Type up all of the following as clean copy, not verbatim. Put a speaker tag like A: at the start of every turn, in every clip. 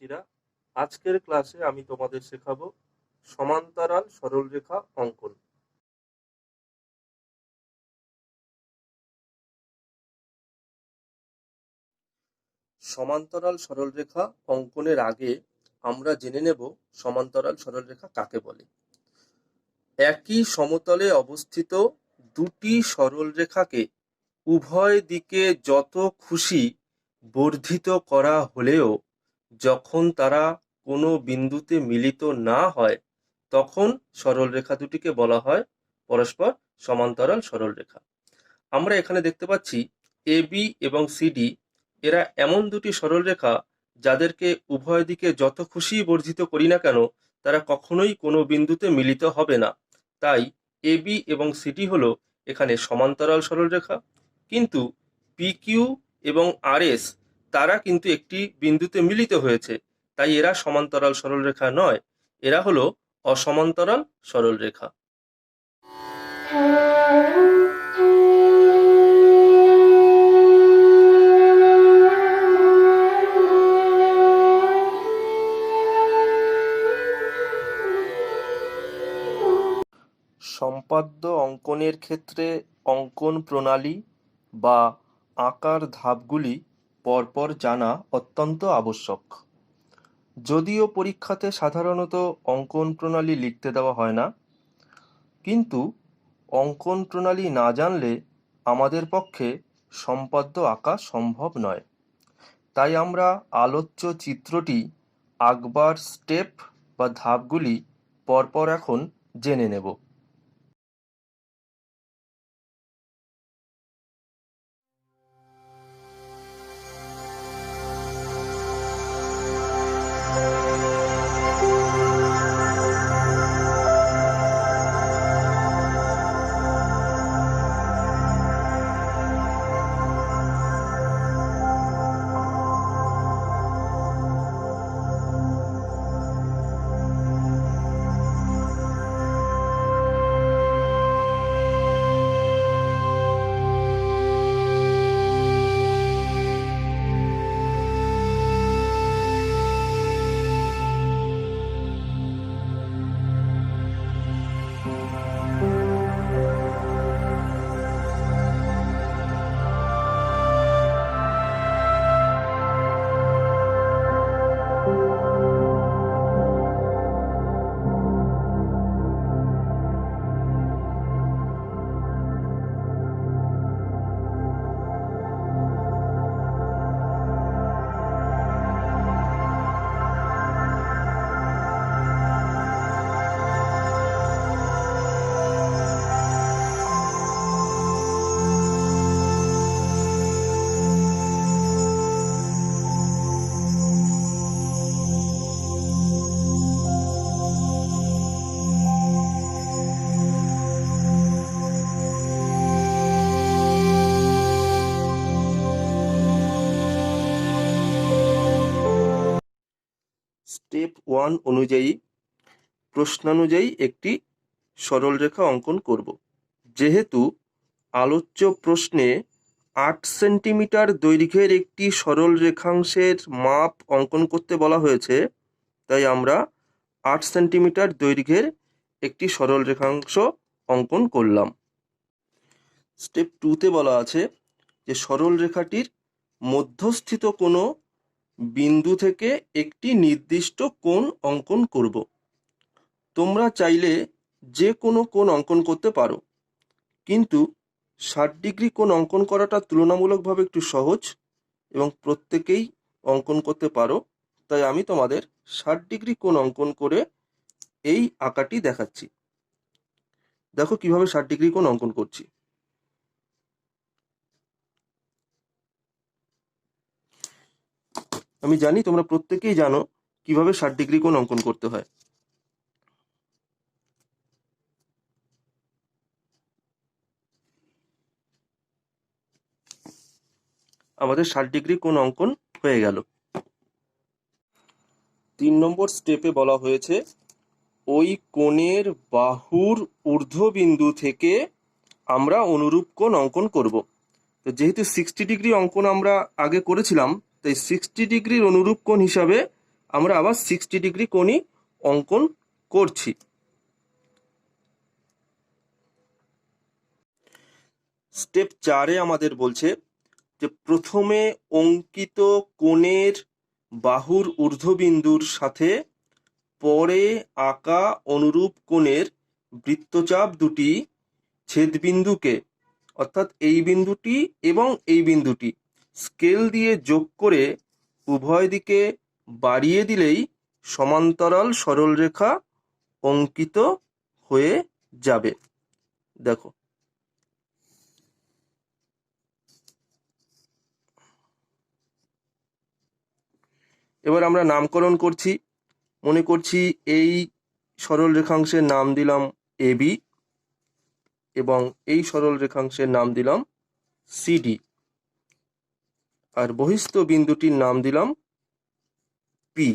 A: শিক্ষার্থীরা, আজকের ক্লাসে আমি তোমাদের শেখাবো সমান্তরাল সরলরেখা অঙ্কন। সমান্তরাল সরলরেখা অঙ্কনের আগে আমরা জেনে নেব সমান্তরাল সরলরেখা কাকে বলে। একই সমতলে অবস্থিত দুটি সরলরেখাকে উভয় দিকে যত খুশি বর্ধিত করা হলেও যখন তারা কোনো বিন্দুতে মিলিত না হয় তখন সরলরেখা দুটিকে বলা হয় পরস্পর সমান্তরাল সরলরেখা। আমরা এখানে দেখতে পাচ্ছি এবি এবং সিডি এরা এমন দুটি সরলরেখা যাদেরকে উভয় দিকে যত খুশি বর্ধিত করি না কেন তারা কখনোই কোনো বিন্দুতে মিলিত হবে না। তাই এবি এবং সিডি হলো এখানে সমান্তরাল সরলরেখা। কিন্তু পিকিউ এবং আরএস তারা কিন্তু একটি বিন্দুতে মিলিত হয়েছে, তাই এরা সমান্তরাল সরলরেখা নয়, এরা হলো অসমান্তরাল সরলরেখা। সম্পাদ্য অঙ্কনের ক্ষেত্রে অঙ্কন প্রণালী বা আঁকার ধাপগুলি পরপর জানা অত্যন্ত আবশ্যক। যদিও পরীক্ষাতে সাধারণত অঙ্কন প্রণালী লিখতে দেওয়া হয় না, কিন্তু অঙ্কন প্রণালী না জানলে আমাদের পক্ষে সম্পাদ্য আঁকা সম্ভব নয়। তাই আমরা আলোচ্য চিত্রটি আঁকবার স্টেপ বা ধাপগুলি পরপর এখন জেনে নেব। স্টেপ 1 অনুযায়ী প্রশ্নানুযায়ী একটি সরলরেখা অঙ্কন করব। যেহেতু আলোচ্য প্রশ্নে 8 সেন্টিমিটার দৈর্ঘ্যের একটি সরল রেখাংশের মাপ অঙ্কন করতে বলা হয়েছে, তাই আমরা 8 সেন্টিমিটার দৈর্ঘ্যের একটি সরল রেখাংশ অঙ্কন করলাম। স্টেপ 2তে বলা আছে যে সরল রেখাটির মধ্যস্থিত কোনো বিন্দু থেকে একটি নির্দিষ্ট কোণ অঙ্কন করব। তোমরা চাইলে যে কোনো কোণ অঙ্কন করতে পারো, কিন্তু 60 ডিগ্রি কোণ অঙ্কন করাটা তুলনামূলকভাবে একটু সহজ এবং প্রত্যেকেই অঙ্কন করতে পারো। তাই আমি তোমাদের 60 ডিগ্রি কোণ অঙ্কন করে এই আঁকাটি দেখাচ্ছি। দেখো কিভাবে 60 ডিগ্রি কোণ অঙ্কন করছি। আমি জানি তোমরা প্রত্যেকেই জানো কিভাবে 60 ডিগ্রি কোণ অঙ্কন করতে হয়। আমাদের 60 ডিগ্রি কোণ অঙ্কন হয়ে গেল। 3 নম্বর স্টেপে বলা হয়েছে ওই কোণের বাহুর ঊর্ধ্ববিন্দু থেকে আমরা অনুরূপ কোণ অঙ্কন করব। তো যেহেতু 60 ডিগ্রি অঙ্কন আমরা আগে করেছিলাম, তাই 60 ডিগ্রির অনুরূপ কোণ হিসাবে আমরা আবার 60 ডিগ্রি কোণই অঙ্কন করছি। স্টেপ 4-এ আমাদের বলছে যে প্রথমে অঙ্কিত কোণের বাহুর ঊর্ধ্ববিন্দুর সাথে পরে আঁকা অনুরূপ কোণের বৃত্তচাপ দুটি ছেদবিন্দুকে, অর্থাৎ এই বিন্দুটি এবং এই বিন্দুটি স্কেল দিয়ে যোগ করে উভয় দিকে বাড়িয়ে দিলেই সমান্তরাল সরলরেখা অঙ্কিত হয়ে যাবে। দেখো, এবার আমরা নামকরণ করছি। মনে করছি এই সরল রেখাংশের নাম দিলাম এবি এবং এই সরল রেখাংশের নাম দিলাম সিডি, আর বহিস্থ বিন্দুটির নাম দিলাম পি।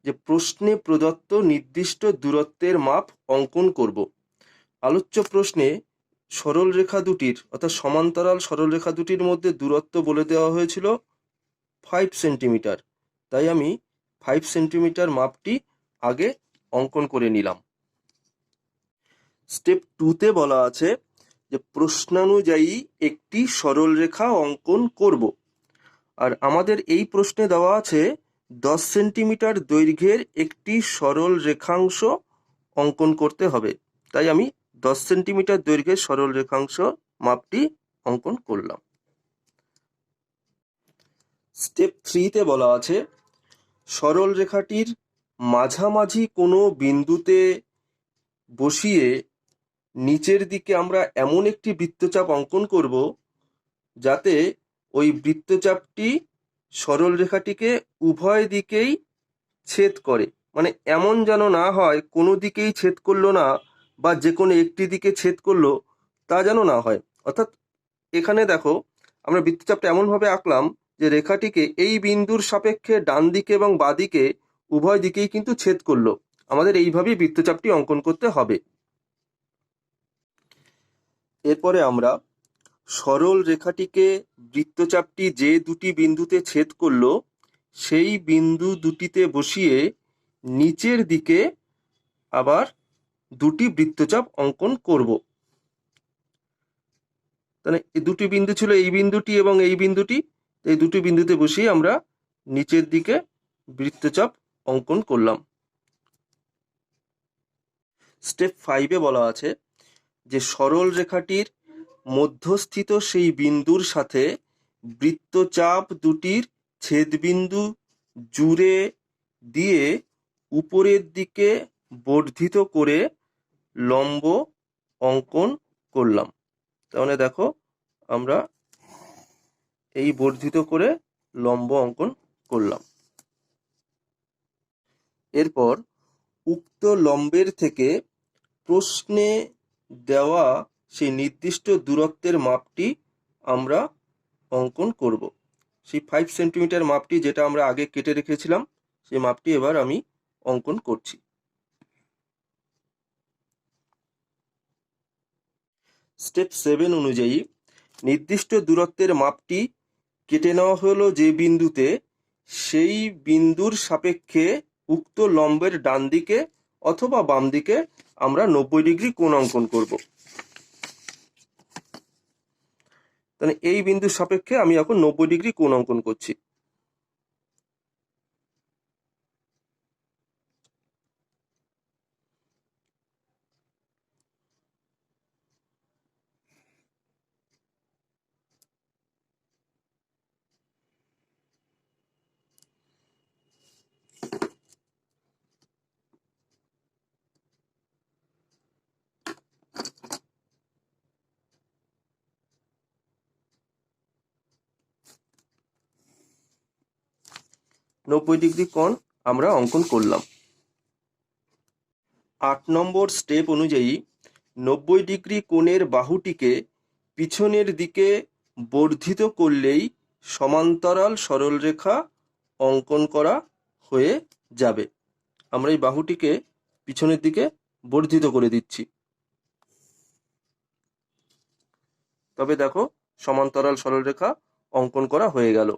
A: যে প্রশ্নে প্রদত্ত নির্দিষ্ট দূরত্বের মাপ অঙ্কন করব। আলোচ্য প্রশ্নে সরল রেখা দুটির, অর্থাৎ সমান্তরাল সরল রেখা দুটির মধ্যে দূরত্ব বলে দেওয়া হয়েছিল 5 সেন্টিমিটার। তাই আমি 5 সেন্টিমিটার মাপটি আগে অঙ্কন করে নিলাম। স্টেপ 2-তে বলা আছে যে প্রশ্নানুযায়ী একটি সরল রেখা অঙ্কন করব। আর আমাদের এই প্রশ্নে দেওয়া আছে 10 সেন্টিমিটার দৈর্ঘ্যের একটি সরল রেখাংশ অঙ্কন করতে হবে। তাই আমি 10 সেন্টিমিটার দৈর্ঘ্যের সরল রেখাংশ মাপটি অঙ্কন করলাম। স্টেপ 3-তে বলা আছে সরল রেখাটির মাঝামাঝি কোনো বিন্দুতে বসিয়ে নিচের দিকে আমরা এমন একটি বৃত্তচাপ অঙ্কন করব যাতে ওই বৃত্তচাপটি সরল রেখাটিকে উভয় দিকেই ছেদ করে। মানে এমন যেন না হয় কোনো দিকেই ছেদ করলো না বা যে কোনো একটি দিকে ছেদ করলো, তা যেন না হয়। অর্থাৎ এখানে দেখো, আমরা বৃত্তচাপটা এমনভাবে আঁকলাম যে রেখাটিকে এই বিন্দুর সাপেক্ষে ডান দিকে এবং বাঁ দিকে উভয় দিকেই কিন্তু ছেদ করলো। আমাদের এইভাবেই বৃত্তচাপটি অঙ্কন করতে হবে। এরপরে আমরা সরল রেখাটিকে বৃত্তচাপটি যে দুটি বিন্দুতে ছেদ করলো সেই বিন্দু দুটিতে বসিয়ে নিচের দিকে আবার দুটি বৃত্তচাপ অঙ্কন করব। তাহলে এই দুটি বিন্দু ছিল, এই বিন্দুটি এবং এই বিন্দুটি। এই দুটি বিন্দুতে বসিয়ে আমরা নিচের দিকে বৃত্তচাপ অঙ্কন করলাম। স্টেপ 5-এ বলা আছে যে সরল রেখাটির মধ্যস্থিত সেই বিন্দুর সাথে বৃত্তচাপ দুটির ছেদবিন্দু জুড়ে দিয়ে উপরের দিকে বর্ধিত করে লম্ব অঙ্কন করলাম। তাহলে দেখো আমরা এই বর্ধিত করে লম্ব অঙ্কন করলাম। এরপর উক্ত লম্বের থেকে প্রশ্নে দেওয়া সেই নির্দিষ্ট দূরত্বের মাপটি আমরা অঙ্কন করব। সেই 5 সেন্টিমিটার মাপটি যেটা আমরা আগে কেটে রেখেছিলাম, সেই মাপটি এবার আমি অঙ্কন করছি। স্টেপ 7 অনুযায়ী নির্দিষ্ট দূরত্বের মাপটি কেটে নেওয়া হলো যে বিন্দুতে, সেই বিন্দুর সাপেক্ষে উক্ত লম্বের ডান দিকে অথবা বাম দিকে আমরা 90 ডিগ্রি কোণ অঙ্কন করব। তাহলে এই বিন্দুর সাপেক্ষে আমি এখন 90 ডিগ্রি কোণ অঙ্কন করছি। নব্বই ডিগ্রি কোণ আমরা অঙ্কন করলাম। 8 নম্বর স্টেপ অনুযায়ী 90 ডিগ্রি কোণের বাহুটিকে পিছনের দিকে বর্ধিত করলেই সমান্তরাল সরলরেখা অঙ্কন করা হয়ে যাবে। আমরা এই বাহুটিকে পিছনের দিকে বর্ধিত করে দিচ্ছি। তবে দেখো সমান্তরাল সরলরেখা অঙ্কন করা হয়ে গেল।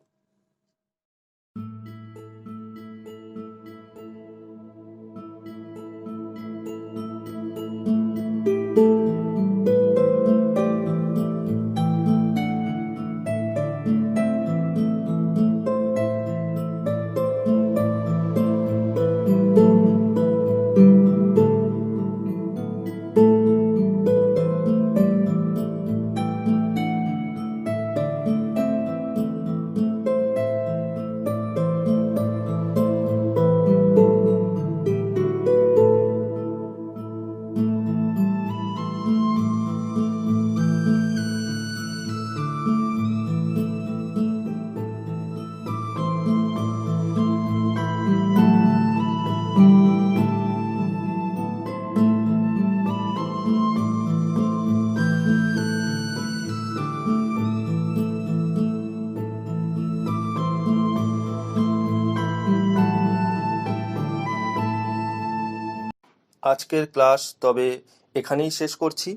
A: আজকের ক্লাস তবে এখানেই শেষ করছি।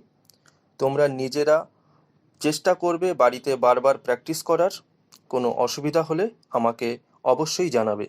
A: তোমরা নিজেরা চেষ্টা করবে বাড়িতে বারবার প্র্যাকটিস করার। কোনো অসুবিধা হলে আমাকে অবশ্যই জানাবে।